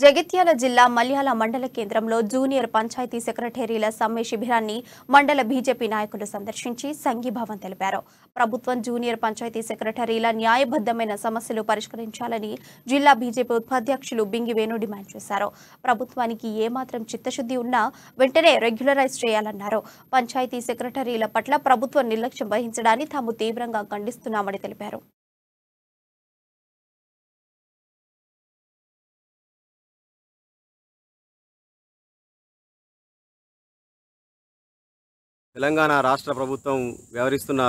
జగిత్యాల జిల్లా మల్యాల మండల కేంద్రంలో జూనియర్ పంచాయతీ సెక్రటరీల సమ్మె శిబిరాన్ని మండల బీజేపీ నాయకులు సందర్శించి సంఘీభావం తెలిపారు. ప్రభుత్వం జూనియర్ పంచాయతీ సెక్రటరీల న్యాయబద్ధమైన సమస్యలు పరిష్కరించాలని జిల్లా బీజేపీ ఉపాధ్యక్షులు బింగి వేణు డిమాండ్ చేశారు. ప్రభుత్వానికి ఏమాత్రం చిత్తశుద్ధి ఉన్నా వెంటనే రెగ్యులరైజ్ చేయాలన్నారు. పంచాయతీ సెక్రటరీల పట్ల ప్రభుత్వం నిర్లక్ష్యం వహించడాన్ని తాము తీవ్రంగా ఖండిస్తున్నామని తెలిపారు. తెలంగాణ రాష్ట్ర ప్రభుత్వం వ్యవహరిస్తున్న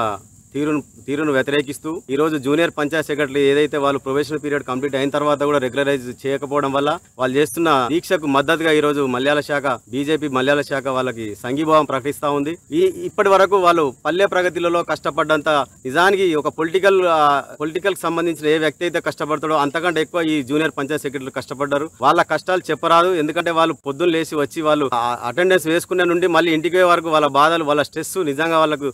తీరును వ్యతిరేకిస్తూ ఈ రోజు జూనియర్ పంచాయత్ సెక్రటరీ ఏదైతే వాళ్ళు ప్రొబేషన్ పీరియడ్ కంప్లీట్ అయిన తర్వాత కూడా రెగ్యులరైజ్ చేయకపోవడం వల్ల వాళ్ళు చేస్తున్న దీక్షకు మద్దతుగా ఈ రోజు మల్యాల శాఖ బీజేపీ మల్యాల శాఖ వాళ్ళకి సంఘీభావం ప్రకటిస్తా ఉంది. ఇప్పటి వరకు వాళ్ళు పల్లె ప్రగతిలో కష్టపడ్డంత నిజానికి ఒక పొలిటికల్ సంబంధించిన ఏ వ్యక్తి అయితే కష్టపడతాడో అంతకంటే ఎక్కువ ఈ జూనియర్ పంచాయత్ సెక్రటరీలు కష్టపడ్డారు. వాళ్ళ కష్టాలు చెప్పరాదు. ఎందుకంటే వాళ్ళు పొద్దున్న లేచి వచ్చి వాళ్ళు అటెండెన్స్ వేసుకునే నుండి మళ్ళీ ఇంటికి పోయే వరకు వాళ్ళ బాధలు వాళ్ళ స్ట్రెస్ నిజంగా వాళ్ళకు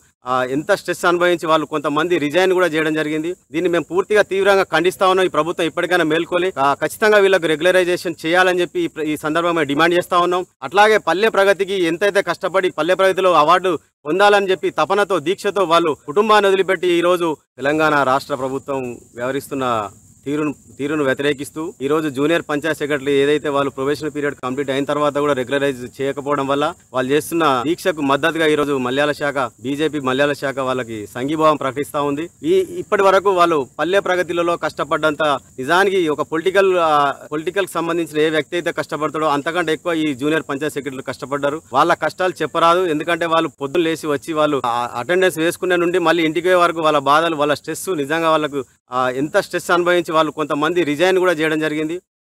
ఎంత స్ట్రెస్ అనుభవించి వాళ్ళు కొంతమంది రిజైన్ కూడా చేయడం జరిగింది. దీన్ని మేము పూర్తిగా తీవ్రంగా ఖండిస్తా ఉన్నాం. ఈ ప్రభుత్వం ఇప్పటికైనా మేల్కొని ఖచ్చితంగా వీళ్ళకు రెగ్యులరైజేషన్ చేయాలని చెప్పి ఈ సందర్భంగా డిమాండ్ చేస్తా ఉన్నాం. అట్లాగే పల్లె ప్రగతికి ఎంతైతే కష్టపడి పల్లె ప్రగతిలో అవార్డు పొందాలని చెప్పి తపనతో దీక్షతో వాళ్ళు కుటుంబాన్ని వదిలిపెట్టి ఈ రోజు తెలంగాణ రాష్ట్ర ప్రభుత్వం వ్యవహరిస్తున్న తీరును వ్యతిరేకిస్తూ ఈ రోజు జూనియర్ పంచాయత్ సెక్రటరీ ఏదైతే వాళ్ళు ప్రొబేషన్ పీరియడ్ కంప్లీట్ అయిన తర్వాత కూడా రెగ్యులరైజ్ చేయకపోవడం వల్ల వాళ్ళు చేస్తున్న దీక్షకు మద్దతుగా ఈ రోజు మల్యాల శాఖ బీజేపీ మల్యాల శాఖ వాళ్ళకి సంఘీభావం ప్రకటిస్తా ఉంది. ఇప్పటి వరకు వాళ్ళు పల్లె ప్రగతిలో కష్టపడ్డంత నిజానికి ఒక పొలిటికల్ సంబంధించిన ఏ వ్యక్తి అయితే కష్టపడతాడో అంతకంటే ఎక్కువ ఈ జూనియర్ పంచాయత్ సెక్రటరీలు కష్టపడ్డారు. వాళ్ళ కష్టాలు చెప్పరాదు. ఎందుకంటే వాళ్ళు పొద్దున్న లేచి వచ్చి వాళ్ళు అటెండెన్స్ వేసుకునే నుండి మళ్ళీ ఇంటికి పోయే వరకు వాళ్ళ బాధలు వాళ్ళ స్ట్రెస్ నిజంగా వాళ్ళకు ఎంత స్ట్రెస్ అనుభవించి వాళ్ళు కొంతమంది రిజైన్ కూడా చేయడం జరిగింది.